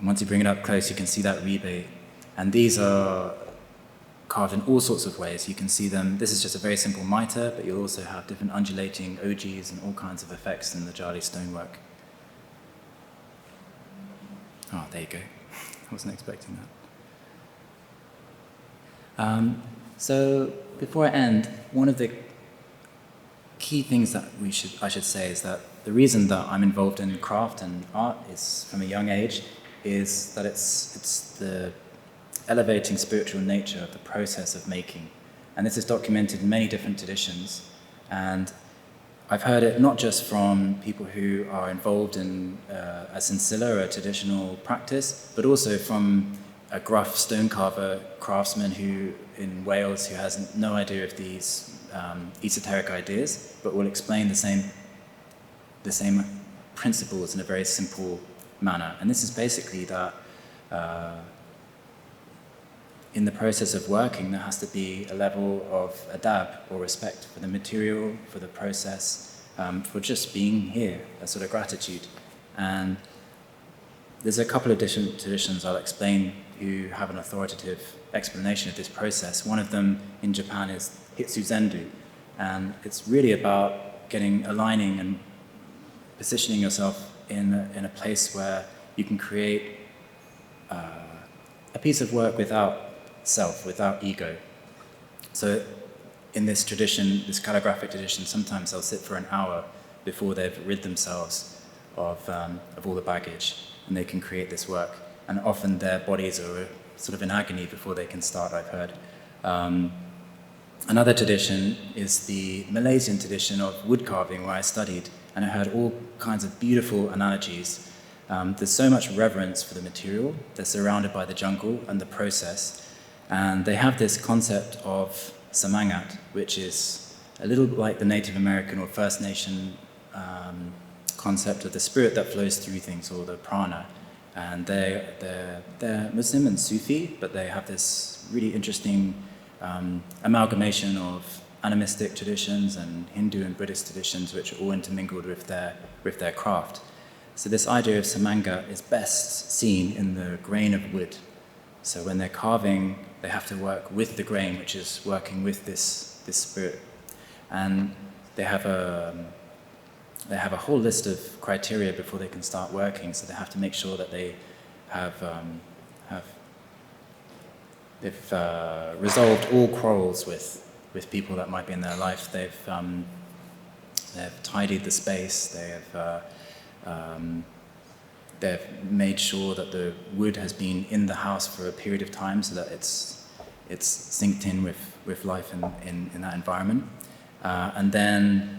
once you bring it up close, you can see that rebate. And these are carved in all sorts of ways. You can see them. This is just a very simple mitre, but you'll also have different undulating ogis and all kinds of effects in the Jali stonework. Oh, there you go. I wasn't expecting that. So before I end, one of the key things that I should say is that the reason that I'm involved in craft and art is from a young age is that it's the elevating spiritual nature of the process of making. And this is documented in many different traditions. And I've heard it not just from people who are involved in a sinsilla, or a traditional practice, but also from a gruff stone carver craftsman who in Wales who has no idea of these esoteric ideas, but will explain the same principles in a very simple manner. And this is basically that in the process of working, there has to be a level of adab, or respect for the material, for the process, for just being here, a sort of gratitude. And there's a couple of different traditions I'll explain who have an authoritative explanation of this process. One of them in Japan is Hitsu Zendu, and it's really about aligning and positioning yourself in a place where you can create a piece of work without self, without ego. So in this tradition, this calligraphic tradition, sometimes they'll sit for an hour before they've rid themselves of all the baggage, and they can create this work. And often their bodies are sort of in agony before they can start, I've heard. Another tradition is the Malaysian tradition of wood carving, where I studied, and I heard all kinds of beautiful analogies. There's so much reverence for the material. They're surrounded by the jungle and the process. And they have this concept of samangat, which is a little like the Native American or First Nation concept of the spirit that flows through things, or the prana. And they're Muslim and Sufi, but they have this really interesting amalgamation of animistic traditions and Hindu and Buddhist traditions, which are all intermingled with their craft. So this idea of samangat is best seen in the grain of wood. So when they're carving, they have to work with the grain, which is working with this spirit. And they have a whole list of criteria before they can start working. So they have to make sure that they they've resolved all quarrels with people that might be in their life. They've tidied the space. They've made sure that the wood has been in the house for a period of time, so that it's synced in with life in that environment. And then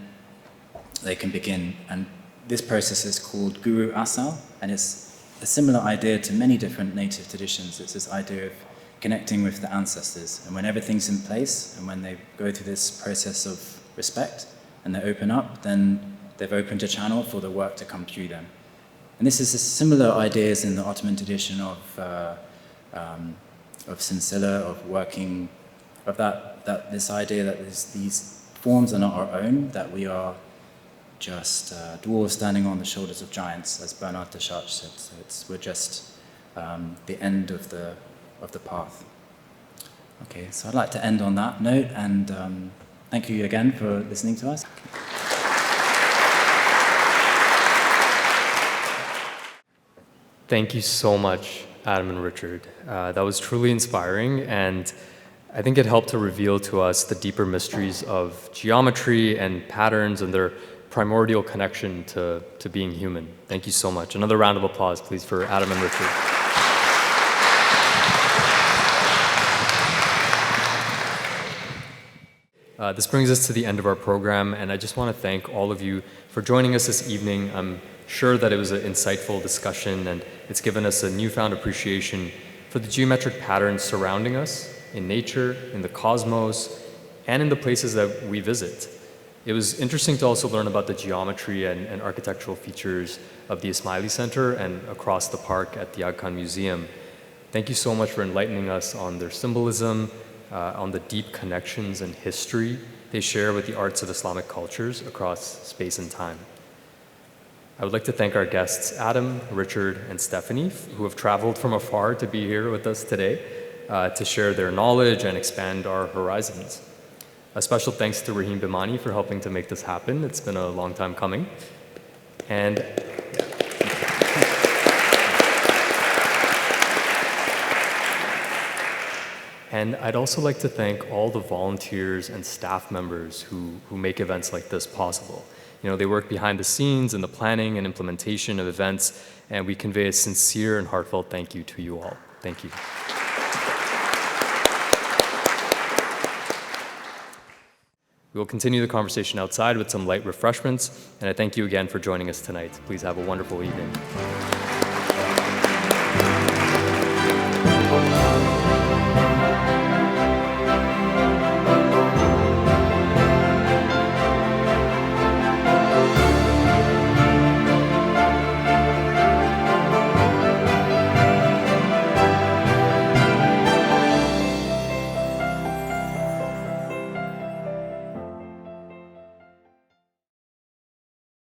they can begin. And this process is called Guru Asal, and it's a similar idea to many different native traditions. It's this idea of connecting with the ancestors. And when everything's in place, and when they go through this process of respect, and they open up, then they've opened a channel for the work to come through them. And this is similar ideas in the Ottoman tradition of sinsilla, of working, of that this idea that these forms are not our own, that we are just dwarves standing on the shoulders of giants, as Bernard de Chartres said. So we're just the end of the path. Okay, so I'd like to end on that note, and thank you again for listening to us. Thank you so much, Adam and Richard. That was truly inspiring, and I think it helped to reveal to us the deeper mysteries of geometry and patterns and their primordial connection to being human. Thank you so much. Another round of applause, please, for Adam and Richard. This brings us to the end of our program, and I just want to thank all of you for joining us this evening. I'm sure that it was an insightful discussion, and it's given us a newfound appreciation for the geometric patterns surrounding us in nature, in the cosmos, and in the places that we visit. It was interesting to also learn about the geometry and architectural features of the Ismaili Centre and across the park at the Aga Khan Museum. Thank you so much for enlightening us on their symbolism, on the deep connections and history they share with the arts of Islamic cultures across space and time. I would like to thank our guests, Adam, Richard, and Stephanie, who have traveled from afar to be here with us today to share their knowledge and expand our horizons. A special thanks to Rahim Bimani for helping to make this happen. It's been a long time coming. And I'd also like to thank all the volunteers and staff members who make events like this possible. You know, they work behind the scenes in the planning and implementation of events, and we convey a sincere and heartfelt thank you to you all. Thank you. We will continue the conversation outside with some light refreshments, and I thank you again for joining us tonight. Please have a wonderful evening.